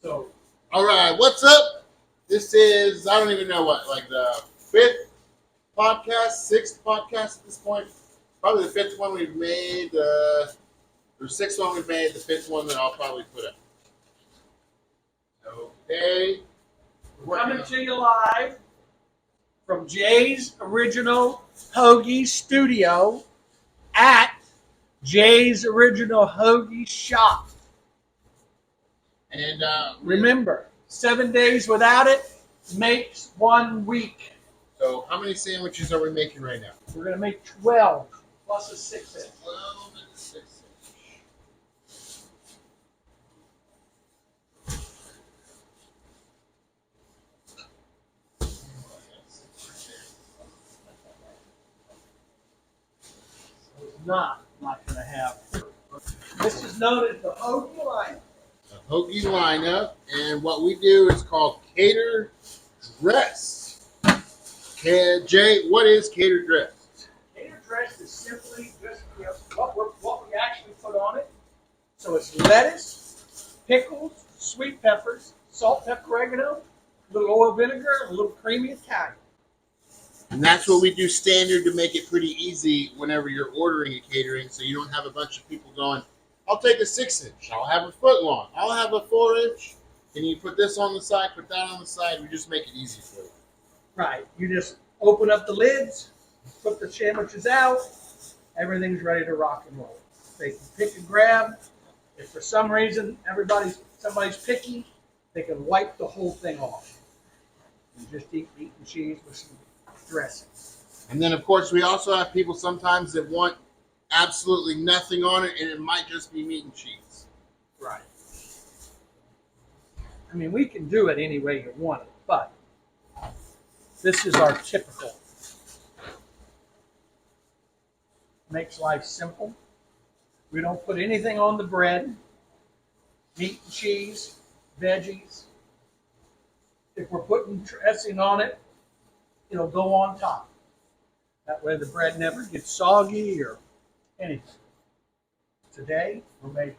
So, all right, what's up? This is, I don't even know what, like the fifth podcast, sixth podcast at this point. Probably the fifth one we've made, or sixth one we've made, the fifth one that I'll probably put up. Okay. we're coming to you live from Jay's Original Hoagie Studio at Jay's Original Hoagie Shop. And Remember, 7 days without it makes 1 week. so how many sandwiches are we making right now? We're going to make 12 plus a 6-inch. 12 and a 6 It's not going to have. This is known as the hoagie line. A hoagie lineup, and what we do is called cater dress. Okay, Jay, what is cater dress? Cater dress is simply just what we actually put on it. So it's lettuce, pickles, sweet peppers, salt, pepper, oregano, a little oil vinegar, a little creamy Italian. And that's what we do standard to make it pretty easy whenever you're ordering a catering, so you don't have a bunch of people going, I'll take a 6-inch, I'll have a foot long, I'll have a 4-inch. Can you put this on the side, put that on the side? We just make it easy for you. Right. You just open up the lids, put the sandwiches out, everything's ready to rock and roll. They can pick and grab. If for some reason somebody's picky, they can wipe the whole thing off. And just eat meat and cheese with some dressing. And then, of course, we also have people sometimes that want absolutely nothing on it, and it might just be meat and cheese. Right. I mean, we can do it any way you want it, but this is our typical. Makes life simple. We don't put anything on the bread. Meat and cheese, veggies. If we're putting dressing on it, it'll go on top. That way the bread never gets soggy or anything. Today, we're making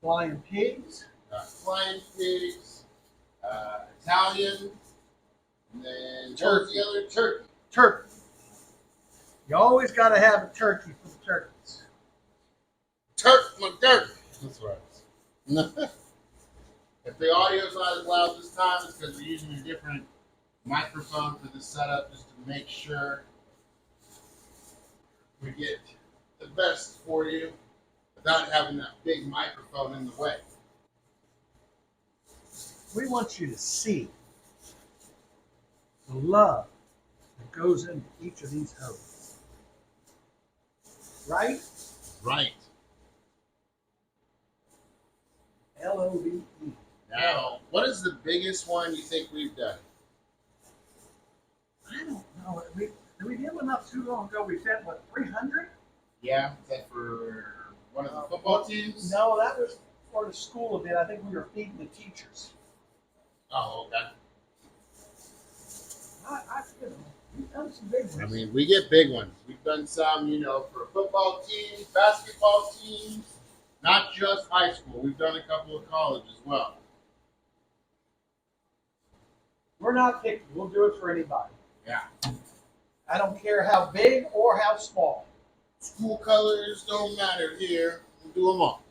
flying pigs. Flying pigs, Italian, and then Turkey. the other turkey. Turkey. You always got to have a turkey for the turkeys. My turkey. That's right. If the audio's not as loud this time, it's because we're using a different microphone for this setup just to make sure we get the best for you without having that big microphone in the way. We want you to see the love that goes into each of these hoagies. Right? Right. L-O-V-E. Now, what is the biggest one you think we've done? I don't know. We did one not too long ago. We said, what, 300? Yeah, is that for one of the football teams? No, that was for the school event. I think we were feeding the teachers. Oh, okay. We've done some big ones. I mean, we get big ones. We've done some, for football teams, basketball teams, not just high school. We've done a couple of college as well. We're not picky. We'll do it for anybody. Yeah. I don't care how big or how small. School colors don't matter here. We'll do them all.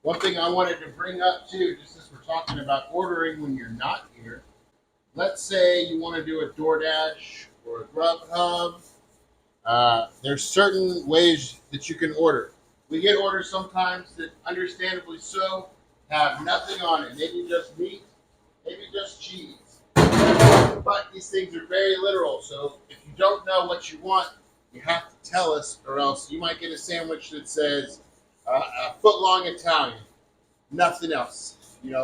One thing I wanted to bring up too, just as we're talking about ordering when you're not here, let's say you want to do a DoorDash or a Grubhub. There's certain ways that you can order. We get orders sometimes that, understandably so, have nothing on it. Maybe just meat, maybe just cheese. But these things are very literal, so if you don't know what you want, you have to tell us, or else you might get a sandwich that says a foot-long Italian, nothing else.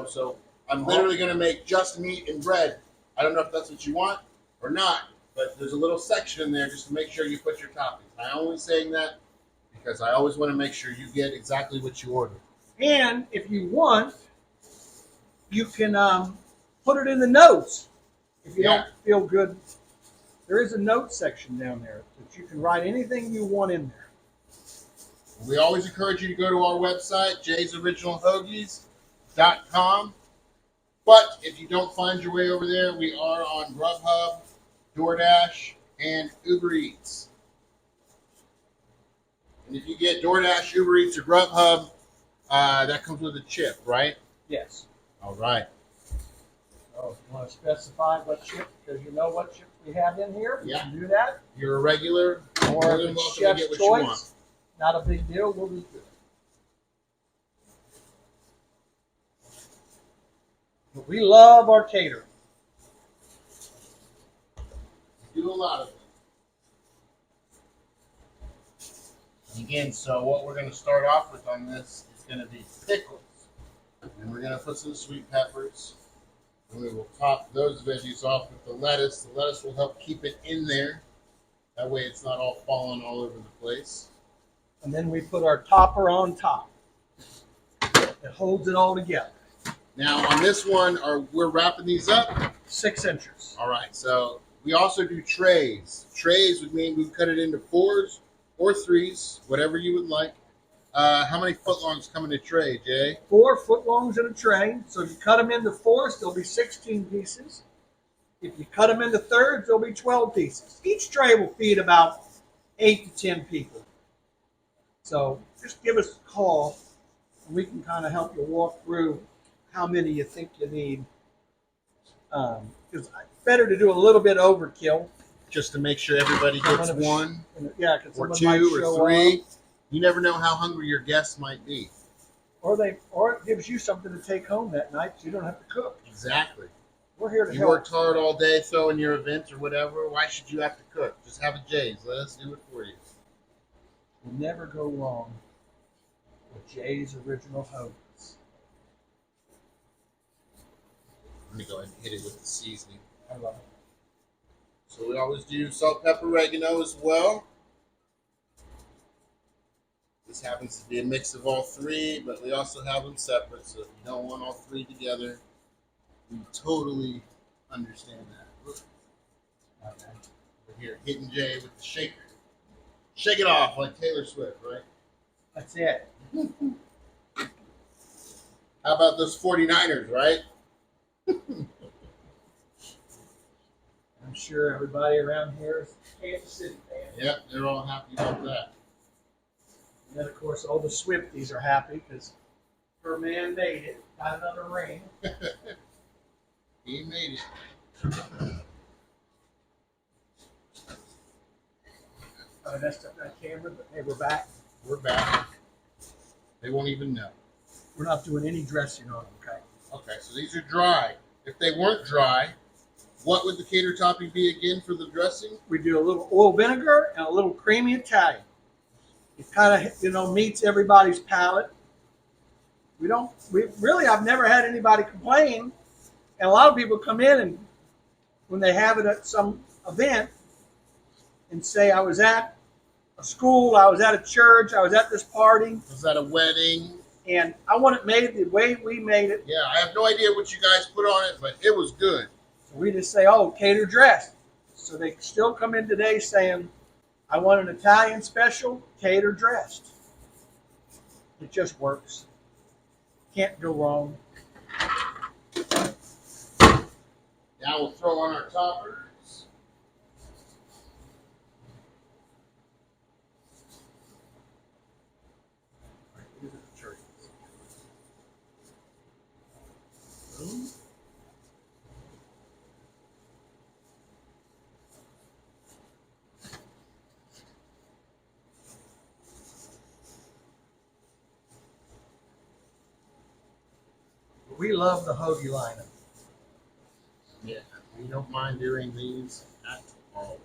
So I'm literally going to make just meat and bread. I don't know if that's what you want or not, but there's a little section in there just to make sure you put your toppings. I'm only saying that because I always want to make sure you get exactly what you order. And if you want, you can put it in the notes if you Yeah. don't feel good. There is a note section down there that you can write anything you want in there. We always encourage you to go to our website, jaysoriginalhoagies.com. But if you don't find your way over there, we are on Grubhub, DoorDash, and Uber Eats. And if you get DoorDash, Uber Eats, or Grubhub, that comes with a chip, right? Yes. All right. So if you want to specify what chip, because you know what chip we have in here, we Yeah. can do that. You're a regular. Or More if than it's welcome to chef's get what you want. choice, not a big deal, we'll just do it. But we love our catering. Do a lot of it. Again, so what we're going to start off with on this is going to be pickles. And we're going to put some sweet peppers. And we will top those veggies off with the lettuce. The lettuce will help keep it in there. That way it's not all falling all over the place. And then we put our topper on top. It holds it all together. Now on this one, we're wrapping these up. 6 inches. All right, so we also do trays. Trays would mean we cut it into 4s or 3s, whatever you would like. How many footlongs come in a tray, Jay? 4 footlongs in a tray. So if you cut them into fourths, there'll be 16 pieces. If you cut them into thirds, there'll be 12 pieces. Each tray will feed about 8 to 10 people. So just give us a call, and we can kind of help you walk through how many you think you need. Because it's better to do a little bit overkill. Just to make sure everybody gets one Yeah, because or someone might 2 show or 3. up. You never know how hungry your guests might be. Or it gives you something to take home that night, so you don't have to cook. Exactly. We're here to You help. worked hard all day throwing your events or whatever. Why should you have to cook? Just have a Jay's. Let us do it for you. You'll never go wrong with Jay's Original Hoagies. I'm going to go ahead and hit it with the seasoning. I love it. So we always do salt, pepper, oregano as well. This happens to be a mix of all 3, but we also have them separate. So if you don't want all 3 together, we totally understand that. Look. Okay. We're here hitting Jay with the shaker. Shake it off like Taylor Swift, right? That's it. How about those 49ers, right? I'm sure everybody around here is a Kansas City fan. Yep, they're all happy about that. And then, of course, all the Swifties are happy because her man made it. Got another ring. He made it. I messed up that camera, but hey, we're back. We're back. They won't even know. We're not doing any dressing on them, okay? Okay, so these are dry. If they weren't dry, what would the cater topping be again for the dressing? We do a little oil vinegar and a little creamy Italian. It kind of, meets everybody's palate. I've never had anybody complain. And a lot of people come in and when they have it at some event and say, I was at a school, I was at a church, I was at this party, Was that a wedding? and I want it made the way we made it. Yeah, I have no idea what you guys put on it, but it was good. So we just say, oh, cater dressed. So they still come in today saying, I want an Italian special, cater dressed. It just works. Can't go wrong. Now we'll throw on our toppers. We love the hoagie lineup. Yeah, we don't mind doing these at all.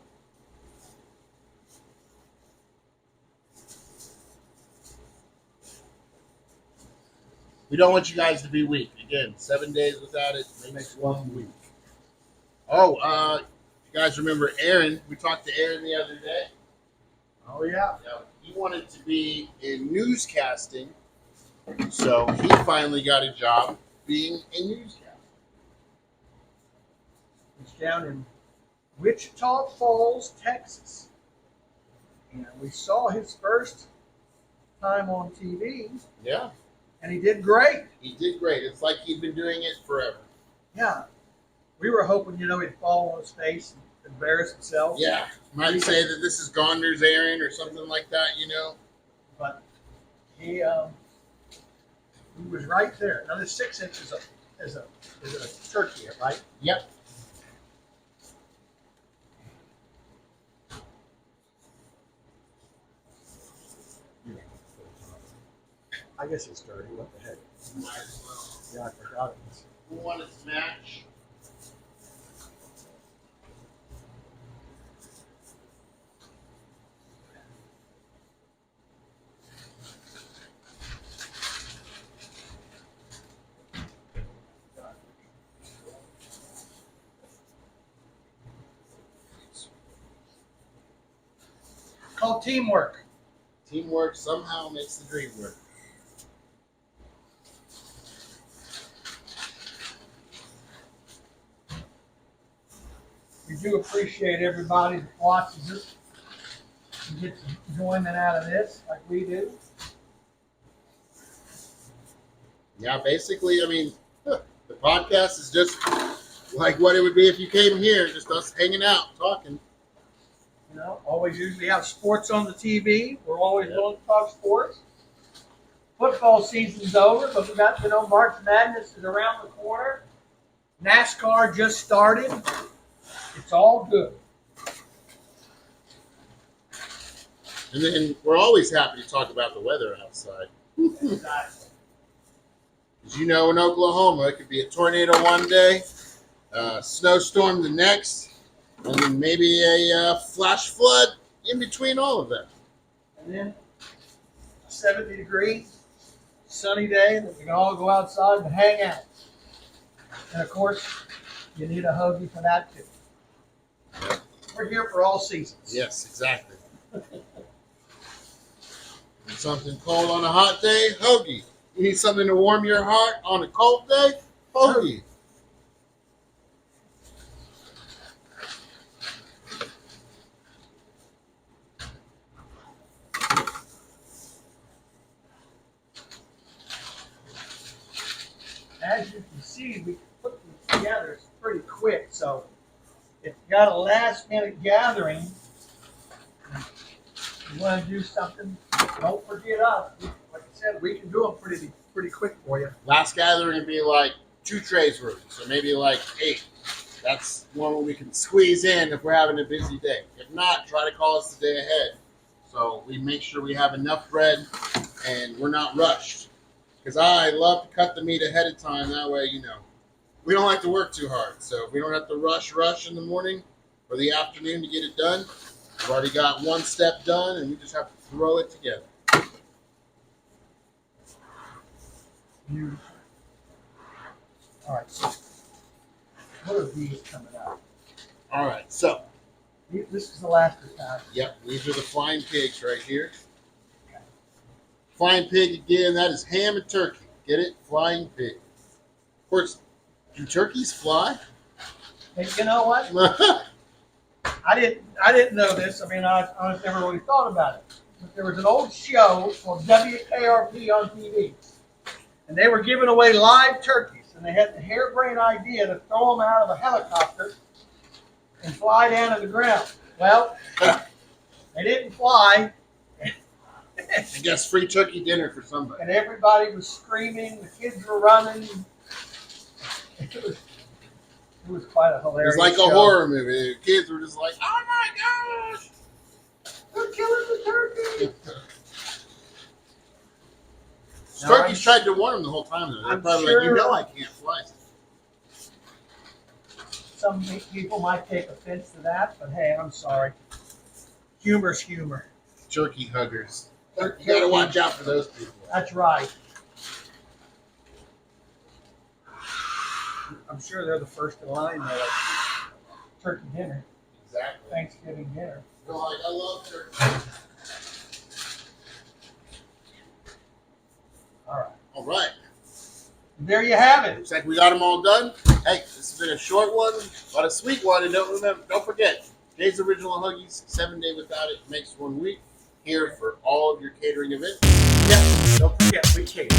We don't want you guys to be weak. Again, 7 days without it makes 1 week. Oh, you guys remember Aaron? We talked to Aaron the other day. Oh, yeah. He wanted to be in newscasting, so he finally got a job. being a newscaster. It's down in Wichita Falls, Texas. And we saw his first time on TV, Yeah, and he did great. he did great. It's like he'd been doing it forever. Yeah. We were hoping, he'd fall on his face and embarrass himself. Yeah, might say that this is Gonder's errand or something like that, But he was right there. Now, this 6 inches is a turkey, right? Yep. I guess it's dirty. What the heck? Might as well. Yeah, I forgot it. Who wanted to match? Called teamwork. Teamwork somehow makes the dream work. We do appreciate everybody that watches us and gets enjoyment out of this, like we do. Yeah, basically, the podcast is just like what it would be if you came here, just us hanging out, talking. Always usually have sports on the TV. We're always willing to talk sports. Football season's over, but we got, March Madness is around the corner. NASCAR just started. It's all good. And then we're always happy to talk about the weather outside. Exactly. As you know, in Oklahoma, it could be a tornado one day, snowstorm the next, and then maybe a flash flood in between all of that. And then 70-degree, sunny day that we can all go outside and hang out. And of course, you need a hoagie for that too. We're here for all seasons. Yes, exactly. Need something cold on a hot day? Hoagie. You need something to warm your heart on a cold day? Hoagie. As you can see, we put them together pretty quick. So if you got a last minute gathering, you want to do something, don't forget us. Like I said, we can do them pretty quick for you. Last gathering would be like 2 trays worth, so maybe like 8. That's one we can squeeze in if we're having a busy day. If not, try to call us the day ahead, so we make sure we have enough bread and we're not rushed. Because I love to cut the meat ahead of time. That way, we don't like to work too hard. So if we don't have to rush in the morning or the afternoon to get it done, we've already got one step done, and we just have to throw it together. Beautiful. All right. So what are these coming out? All right, so This is the last time. yep, these are the flying pigs right here. Flying pig again, that is ham and turkey. Get it? Flying pig. Of course, do turkeys fly? And you know what? I didn't know this. I never really thought about it. But there was an old show called WKRP on TV, and they were giving away live turkeys, and they had the harebrained idea to throw them out of a helicopter and fly down to the ground. Well, they didn't fly. I guess free turkey dinner for somebody. And everybody was screaming. The kids were running. It was quite a It hilarious was like show. a horror movie. The kids were just like, "Oh my gosh, They're killing the turkey!" Turkeys tried to warn them the whole time. Though. They're I'm probably sure- like, I can't fly. Some people might take offense to that, but hey, I'm sorry. Humor's humor. Turkey huggers. You gotta watch out for those people. That's right. I'm sure they're the first in line there. Turkey dinner, Exactly. Thanksgiving dinner. They're like, I love turkey. All right. All right. there you have it. Looks like we got them all done. Hey, this has been a short one, but a sweet one. And don't forget, Jay's Original Hoagies, 7 day without it makes 1 week. Here for all of your catering events. Yeah, don't forget, we cater.